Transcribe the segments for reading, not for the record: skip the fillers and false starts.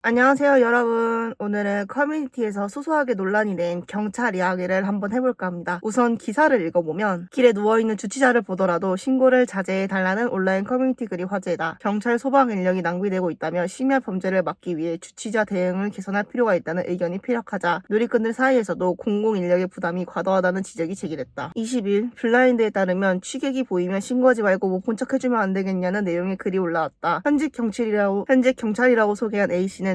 안녕하세요, 여러분. 오늘은 커뮤니티에서 소소하게 논란이 된 경찰 이야기를 한번 해볼까 합니다. 우선 기사를 읽어보면 길에 누워있는 주치자를 보더라도 신고를 자제해달라는 온라인 커뮤니티 글이 화제다. 경찰 소방 인력이 낭비되고 있다며 심야 범죄를 막기 위해 주치자 대응을 개선할 필요가 있다는 의견이 피력하자 누리꾼들 사이에서도 공공 인력의 부담이 과도하다는 지적이 제기됐다. 20일 블라인드에 따르면 취객이 보이면 신고하지 말고 못 본 척 해주면 안 되겠냐는 내용의 글이 올라왔다. 현직 경찰이라고 소개한 A씨는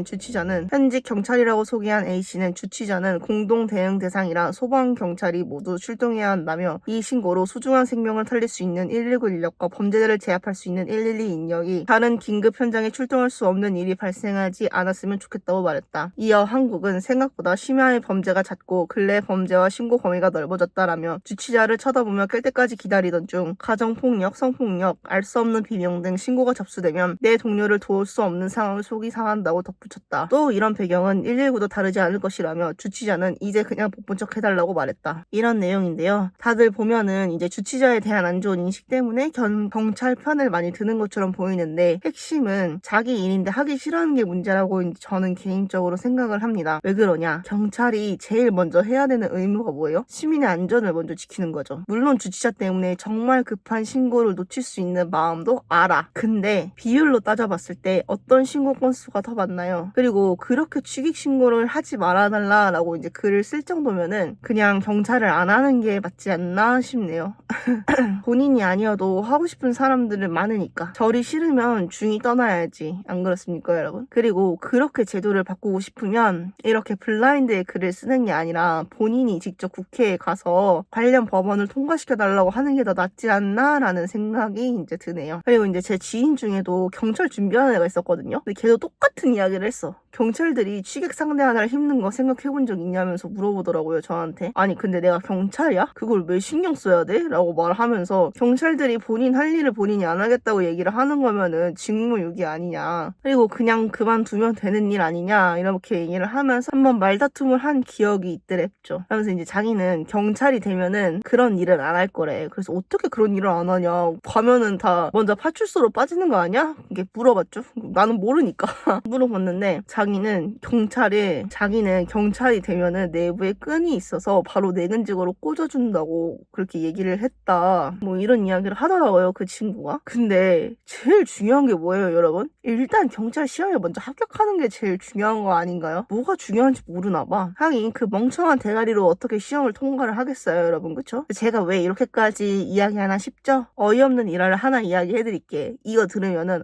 주치자는 공동 대응 대상이라 소방 경찰이 모두 출동해야 한다며 이 신고로 소중한 생명을 살릴 수 있는 119 인력과 범죄자를 제압할 수 있는 112 인력이 다른 긴급 현장에 출동할 수 없는 일이 발생하지 않았으면 좋겠다고 말했다. 이어 한국은 생각보다 심야의 범죄가 잦고 근래 범죄와 신고 범위가 넓어졌다라며 주치자를 쳐다보며 깰 때까지 기다리던 중 가정폭력, 성폭력, 알 수 없는 비명 등 신고가 접수되면 내 동료를 도울 수 없는 상황을 속이 상한다고 덧붙였다. 또 이런 배경은 119도 다르지 않을 것이라며 주치자는 이제 그냥 못 본 척 해달라고 말했다. 이런 내용인데요. 다들 보면은 이제 주치자에 대한 안 좋은 인식 때문에 경찰 편을 많이 드는 것처럼 보이는데 핵심은 자기 일인데 하기 싫어하는 게 문제라고 저는 개인적으로 생각을 합니다. 왜 그러냐? 경찰이 제일 먼저 해야 되는 의무가 뭐예요? 시민의 안전을 먼저 지키는 거죠. 물론 주치자 때문에 정말 급한 신고를 놓칠 수 있는 마음도 알아. 근데 비율로 따져봤을 때 어떤 신고 건수가 더 많나요? 그리고 그렇게 취객 신고를 하지 말아달라라고 이제 글을 쓸 정도면은 그냥 경찰을 안 하는 게 맞지 않나 싶네요. 본인이 아니어도 하고 싶은 사람들은 많으니까 절이 싫으면 중이 떠나야지. 안 그렇습니까, 여러분? 그리고 그렇게 제도를 바꾸고 싶으면 이렇게 블라인드에 글을 쓰는 게 아니라 본인이 직접 국회에 가서 관련 법안을 통과시켜달라고 하는 게 더 낫지 않나라는 생각이 이제 드네요. 그리고 이제 제 지인 중에도 경찰 준비하는 애가 있었거든요. 근데 걔도 똑같은 이야기를 했어. 경찰들이 취객 상대하느라 힘든 거 생각해본 적 있냐면서 물어보더라고요, 저한테. 아니 근데 내가 경찰이야? 그걸 왜 신경 써야 돼? 라고 말하면서 경찰들이 본인 할 일을 본인이 안 하겠다고 얘기를 하는 거면은 직무유기 아니냐. 그리고 그냥 그만두면 되는 일 아니냐. 이렇게 얘기를 하면서 한번 말다툼을 한 기억이 있더랬죠. 하면서 이제 자기는 경찰이 되면은 그런 일을 안 할 거래. 그래서 어떻게 그런 일을 안 하냐. 가면은 다 먼저 파출소로 빠지는 거 아니야? 이게 물어봤죠. 나는 모르니까. 물어봤는데 자기는 경찰이 되면은 내부에 끈이 있어서 바로 내근직으로 꽂아준다고 그렇게 얘기를 했다. 뭐 이런 이야기를 하더라고요, 그 친구가. 근데 제일 중요한 게 뭐예요, 여러분? 일단 경찰 시험에 먼저 합격하는 게 제일 중요한 거 아닌가요? 뭐가 중요한지 모르나 봐. 하긴 그 멍청한 대가리로 어떻게 시험을 통과를 하겠어요, 여러분. 그쵸? 제가 왜 이렇게까지 이야기하나 싶죠? 어이없는 일화를 하나 이야기해드릴게. 이거 들으면은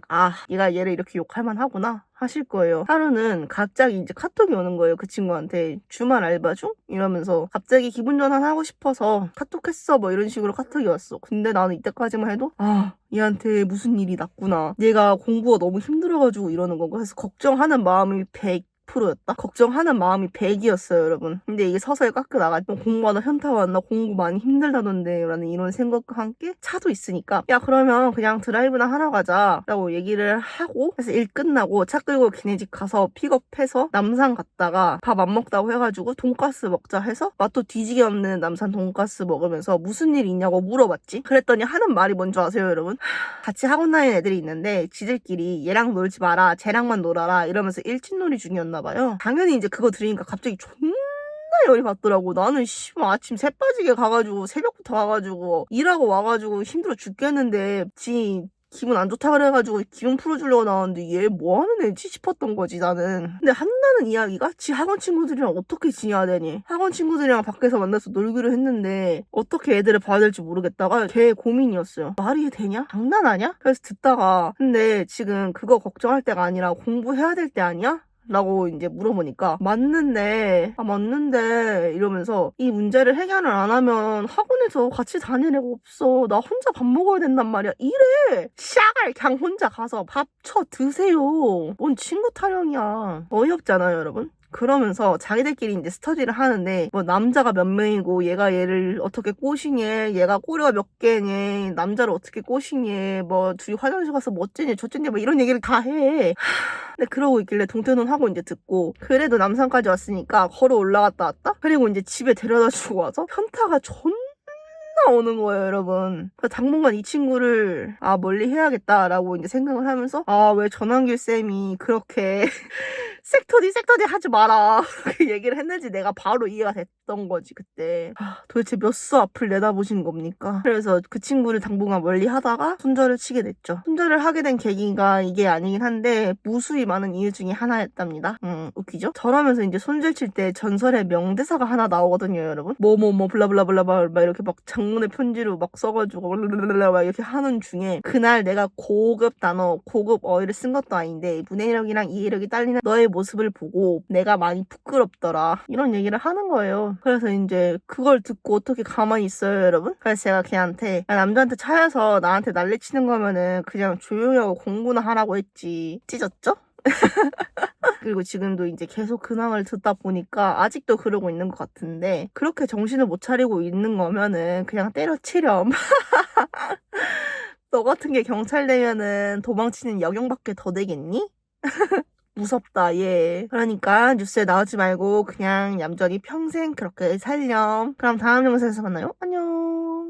얘가 얘를 이렇게 욕할 만하구나 하실 거예요. 하루는 갑자기 이제 카톡이 오는 거예요. 그 친구한테 주말 알바 중? 이러면서 갑자기 기분 전환하고 싶어서 카톡했어 뭐 이런 식으로 카톡이 왔어. 근데 나는 이때까지만 해도 얘한테 무슨 일이 났구나. 얘가 공부가 너무 힘들어가지고 이러는 건가 해서 걱정하는 마음이 100%였다? 걱정하는 마음이 100이었어요, 여러분. 근데 이게 서서히 깎여 나가지고 공부하다 현타 왔나? 공부 많이 힘들다던데 라는 이런 생각과 함께 차도 있으니까 야 그러면 그냥 드라이브나 하러 가자 라고 얘기를 하고 그래서 일 끝나고 차 끌고 걔네 집 가서 픽업해서 남산 갔다가 밥 안 먹다고 해가지고 돈가스 먹자 해서 맛도 뒤지게 없는 남산 돈가스 먹으면서 무슨 일 있냐고 물어봤지. 그랬더니 하는 말이 뭔지 아세요, 여러분? 같이 학원 다니는 애들이 있는데 지들끼리 얘랑 놀지 마라 쟤랑만 놀아라 이러면서 일진놀이 중이었나 봐요. 당연히 이제 그거 들으니까 갑자기 존나 열이 받더라고. 나는 아침 새 빠지게 가가지고 새벽부터 가가지고 일하고 와가지고 힘들어 죽겠는데 기분 안 좋다 그래가지고 기분 풀어주려고 나왔는데 얘 뭐하는 애지 싶었던 거지 나는. 근데 한다는 이야기가 지 학원 친구들이랑 어떻게 지내야 되니? 학원 친구들이랑 밖에서 만나서 놀기로 했는데 어떻게 애들을 봐야 될지 모르겠다가 걔 고민이었어요. 말이 되냐? 장난하냐? 그래서 듣다가 근데 지금 그거 걱정할 때가 아니라 공부해야 될 때 아니야? 라고 이제 물어보니까 맞는데 이러면서 이 문제를 해결을 안 하면 학원에서 같이 다닐 애가 없어. 나 혼자 밥 먹어야 된단 말이야. 이래. 샤갈 그냥 혼자 가서 밥 쳐 드세요. 뭔 친구 타령이야. 어이없잖아요, 여러분. 그러면서 자기들끼리 이제 스터디를 하는데 뭐 남자가 몇 명이고 얘가 얘를 어떻게 꼬시니 얘가 꼬리가 몇 개니 남자를 어떻게 꼬시니 뭐 둘이 화장실 가서 뭐 어쩌니 저쩌니 뭐 이런 얘기를 다 해. 근데 그러고 있길래 동태눈하고 이제 듣고 그래도 남산까지 왔으니까 걸어 올라갔다 왔다? 그리고 이제 집에 데려다 주고 와서 현타가 존나 오는 거예요, 여러분. 당분간 이 친구를 멀리 해야겠다라고 이제 생각을 하면서 왜 전환길 쌤이 그렇게 섹터디 하지 마라. 그 얘기를 했는지 내가 바로 이해가 됐던 거지 그때. 도대체 몇 수 앞을 내다보신 겁니까? 그래서 그 친구를 당분간 멀리 하다가 손절을 치게 됐죠. 손절을 하게 된 계기가 이게 아니긴 한데 무수히 많은 이유 중에 하나였답니다. 웃기죠? 저러면서 이제 손절 칠 때 전설의 명대사가 하나 나오거든요, 여러분. 뭐뭐뭐 블라블라블라블라 막 이렇게 막 장문의 편지로 막 써가지고 막 이렇게 하는 중에 그날 내가 고급 단어, 고급 어휘를 쓴 것도 아닌데 문해력이랑 이해력이 딸리는 너의 모습을 보고 내가 많이 부끄럽더라. 이런 얘기를 하는 거예요. 그래서 이제 그걸 듣고 어떻게 가만히 있어요, 여러분? 그래서 제가 걔한테 남자한테 차여서 나한테 난리치는 거면은 그냥 조용히 하고 공부나 하라고 했지. 찢었죠? 그리고 지금도 이제 계속 근황을 듣다 보니까 아직도 그러고 있는 것 같은데 그렇게 정신을 못 차리고 있는 거면은 그냥 때려치렴. 너 같은 게 경찰 되면은 도망치는 역용밖에 더 되겠니? 무섭다, 얘. 그러니까 뉴스에 나오지 말고 그냥 얌전히 평생 그렇게 살렴. 그럼 다음 영상에서 만나요. 안녕.